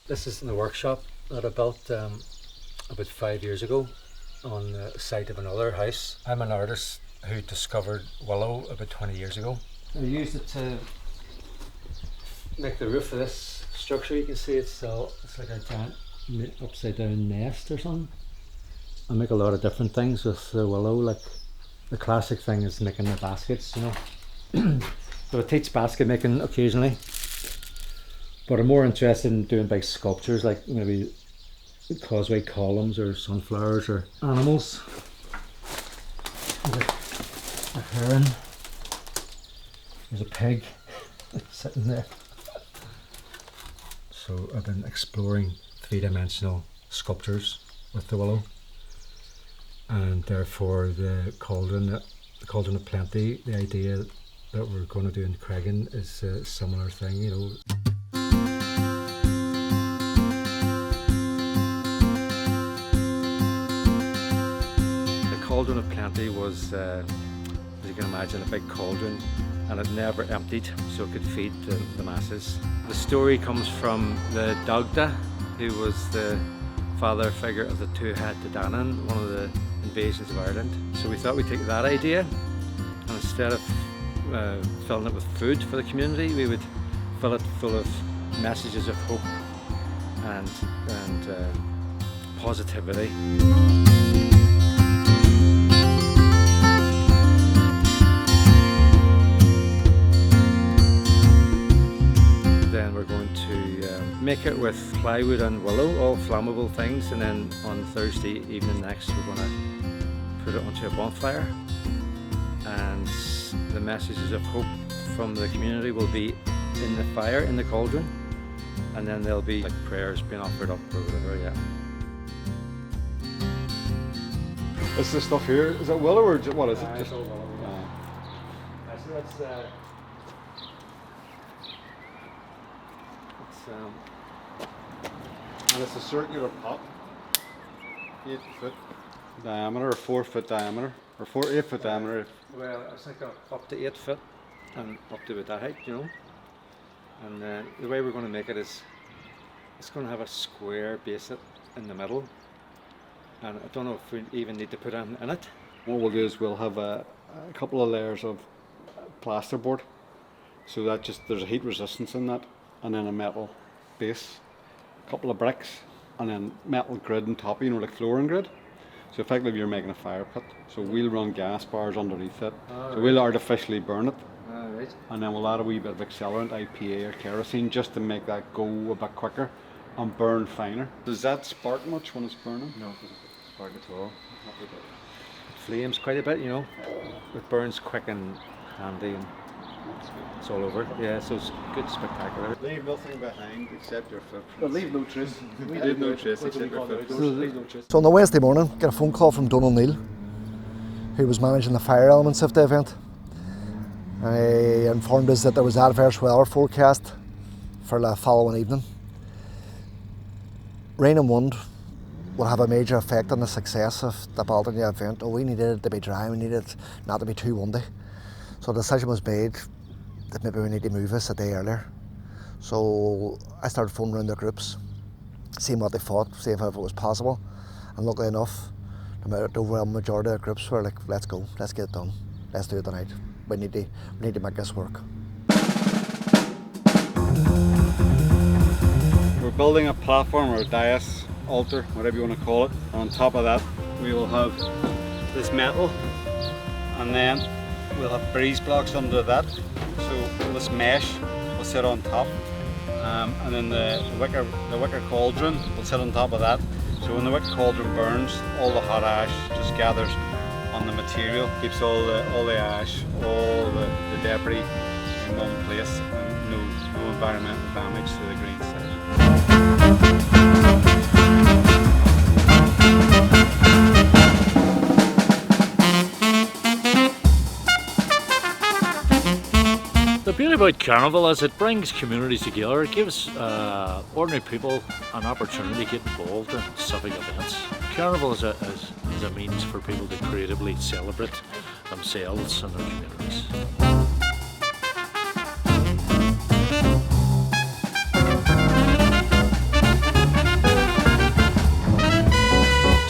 This is in the workshop that I built about 5 years ago on the site of another house. I'm an artist who discovered willow about 20 years ago. I used it to make the roof of this structure. You can see it's like a giant upside down nest or something. I make a lot of different things with the willow. Like the classic thing is making the baskets, So I teach basket making occasionally, but I'm more interested in doing big sculptures like maybe causeway columns or sunflowers or animals. There's a heron. There's a pig sitting there. So I've been exploring three-dimensional sculptures with the willow, and therefore the cauldron of plenty, the idea that we're going to do in Creggan is a similar thing, The cauldron of plenty was, as you can imagine, a big cauldron, and it never emptied, so it could feed the masses. The story comes from the Dagda, who was the father figure of the Tuatha De Danann, one of the invasions of Ireland. So we thought we'd take that idea, and instead of filling it with food for the community, we would fill it full of messages of hope and positivity. Then we're going to make it with plywood and willow, all flammable things, and then on Thursday evening next we're going to put it onto a bonfire, and the messages of hope from the community will be in the fire, in the cauldron, and then there'll be like prayers being offered up or whatever, yeah. Is this stuff here, is it willow or what is it? It's all willow, yeah. So that's And it's a circular pot, 8 foot diameter or 4 foot diameter, or 8 foot diameter. Well, I think up to 8 foot and up to about that height, And the way we're going to make it is, it's going to have a square base in the middle, and I don't know if we even need to put anything in it. What we'll do is we'll have a couple of layers of plasterboard, so that there's a heat resistance in that, and then a metal base, a couple of bricks, and then metal grid on top, like flooring grid. So effectively you're making a fire pit. So we'll run gas bars underneath it. So we'll artificially burn it. Right. And then we'll add a wee bit of accelerant, IPA or kerosene, just to make that go a bit quicker and burn finer. Does that spark much when it's burning? No, it doesn't spark at all. It flames quite a bit, It burns quick and handy, and it's all over. Yeah, so it's good, spectacular. Leave nothing behind except your footprints. But leave no trace. Leave no trace except your footprints. So on the Wednesday morning, got a phone call from Donald Neal, who was managing the fire elements of the event. He informed us that there was adverse weather forecast for the following evening. Rain and wind would have a major effect on the success of the Bealtaine event. We needed it to be dry, we needed it not to be too windy. So the decision was made that maybe we need to move this a day earlier. So I started phoning around the groups, seeing what they thought, seeing if it was possible. And luckily enough, the overwhelming majority of the groups were like, let's go, let's get it done, let's do it tonight. We need to make this work. We're building a platform or a dais, altar, whatever you want to call it. On top of that, we will have this metal, and then we'll have breeze blocks under that. So this mesh will sit on top, and then the wicker cauldron will sit on top of that. So when the wicker cauldron burns, all the hot ash just gathers on the material, keeps all the ash, all the debris in one place, and no environmental damage to the green side. The beauty about Carnival is it brings communities together. It gives ordinary people an opportunity to get involved in civic events. Carnival is a means for people to creatively celebrate themselves and their communities.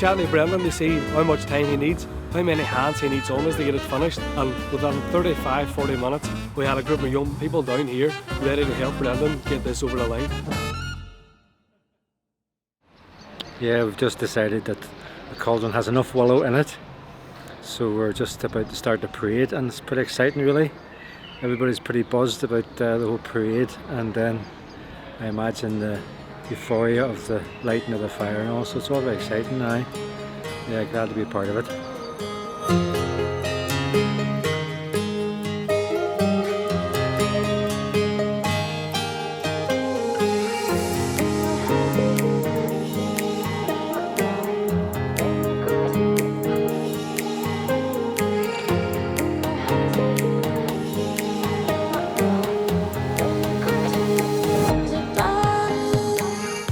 chatting to Brendan to see how much time he needs, how many hands he needs on this to get it finished, and within 35-40 minutes we had a group of young people down here ready to help Brendan get this over the line. Yeah, we've just decided that the cauldron has enough willow in it, so we're just about to start the parade, and it's pretty exciting really. Everybody's pretty buzzed about the whole parade, and then I imagine the euphoria of the lighting of the fire and all, so it's all very exciting now. Yeah, glad to be a part of it.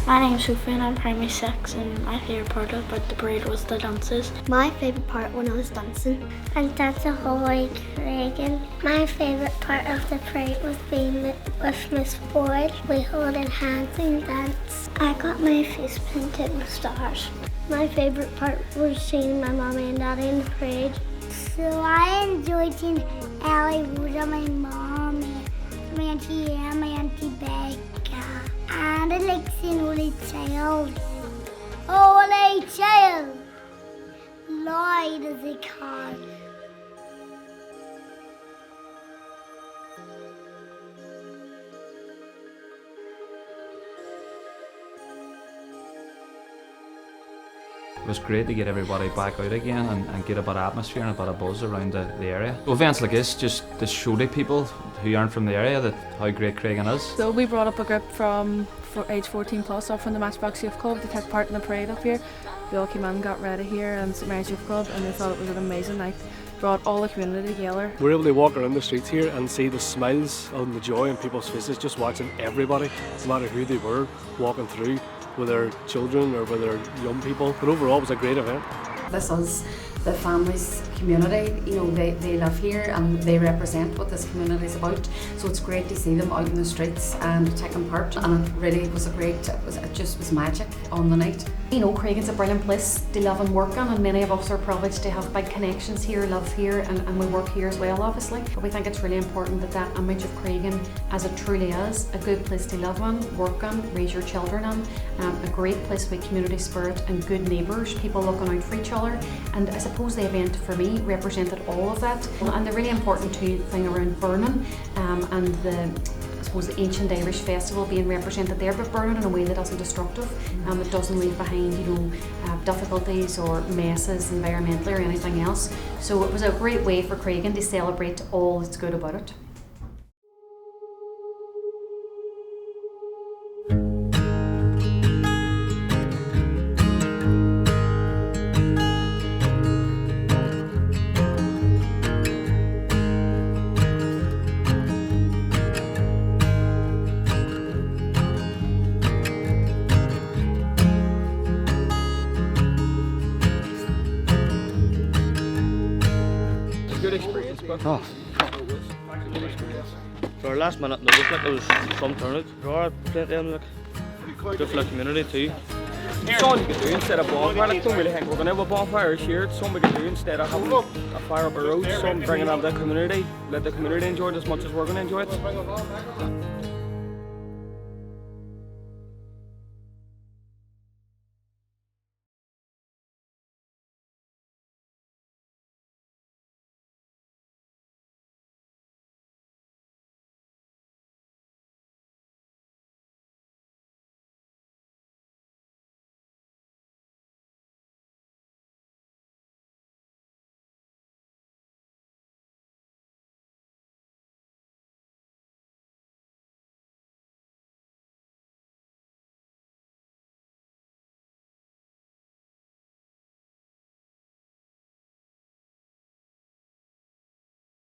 My name's Sophie and I'm primary 6, and my favourite part about the parade was the dances. My favourite part when I was dancing. And that's a whole like Creggan. My favourite part of the parade was being with Miss Boyd. We holding hands and dance. I got my face painted with stars. My favourite part was seeing my mommy and daddy in the parade. So I enjoyed seeing Ellie, Rosa, my mommy, my auntie Anne, my auntie Becca. And I like seeing Holy Child. Holy Child! Lloyd as he called. It was great to get everybody back out again and get a bit of atmosphere and a bit of buzz around the area. So events like this just to show to people who aren't from the area that how great Creggan is. So we brought up a group from age 14 plus up from the Matchbox Youth Club to take part in the parade up here. They all came in, got ready here in St Mary's Youth Club, and they thought it was an amazing night. Brought all the community together. We're able to walk around the streets here and see the smiles and the joy on people's faces, just watching everybody, no matter who they were, walking through, with their children or with their young people. But overall it was a great event. This is the family's community, you know, they live here and they represent what this community is about. So it's great to see them out in the streets and taking part, and it really was it just was magic on the night. You know, Creggan's a brilliant place to live and work in, and many of us are privileged to have big connections here, live here, and we work here as well, obviously. But we think it's really important that that image of Creggan, as it truly is, a good place to live in, work in, raise your children in, a great place with community spirit and good neighbours, people looking out for each other. And I suppose the event for me represented all of that. And the really important thing around burning and the ancient Irish festival being represented there, but burning in a way that isn't destructive, it doesn't leave behind, you know, difficulties or messes environmentally or anything else. So it was a great way for Creggan to celebrate all that's good about it. Good experience, but good experience. For our last minute notice, like, there was some turnout. There are plenty of them, like, good for the community too. It's something you can do instead of bonfire. Like, don't really think we're going to have a bonfire here. It's something we can do instead of having a fire up a road. Something bringing up the community. Let the community enjoy it as much as we're going to enjoy it.